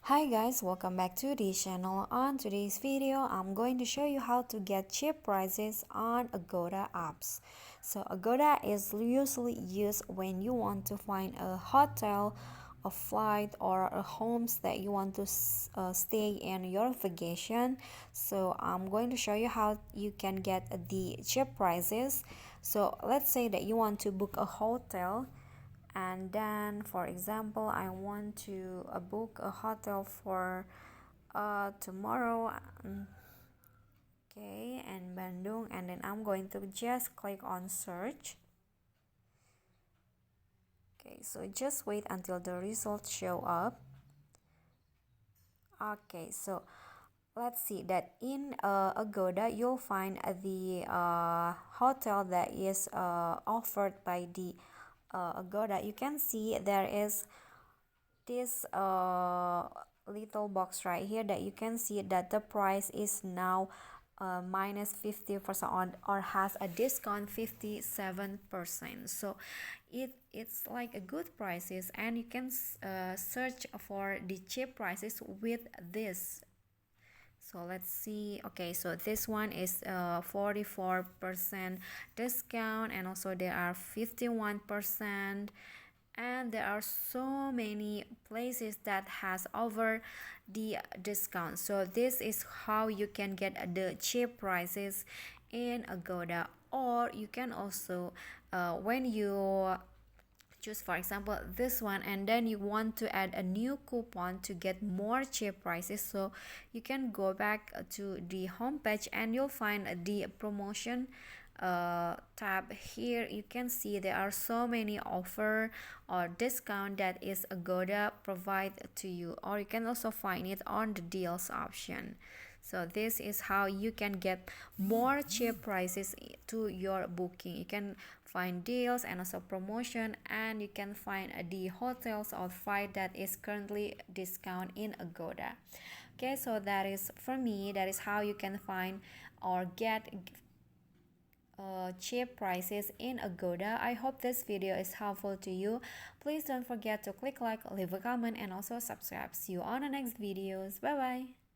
Hi guys, welcome back to the channel. On today's video, I'm going to show you how to get cheap prices on Agoda apps. So Agoda is usually used when you want to find a hotel, a flight, or a homes that you want to stay in your vacation. So I'm going to show you how you can get the cheap prices. So let's say that you want to book a hotel, and then for example I want to book a hotel for tomorrow. Okay, and Bandung, and then I'm going to just click on search. Okay, so just wait until the results show up. Okay, so let's see that in Agoda you'll find the hotel that is offered by the Agoda. You can see there is this little box right here that you can see that the price is now minus 50% on, or has a discount 57%. So it's like a good prices, and you can search for the cheap prices with this. So let's see. Okay, so this one is 44% discount, and also there are 51%, and there are so many places that has over the discount. So this is how you can get the cheap prices in Agoda. Or you can also when you choose for example this one, and then you want to add a new coupon to get more cheap prices, so you can go back to the home page and you'll find the promotion tab. Here you can see there are so many offer or discount that is Agoda provide to you, or you can also find it on the deals option. So this is how you can get more cheap prices to your booking. You can find deals and also promotion, and you can find the hotels or flight that is currently discount in Agoda. Okay, so that is for me, that is how you can find or get cheap prices in Agoda. I hope this video is helpful to you. Please don't forget to click like, leave a comment, and also subscribe. See you on the next videos. Bye bye.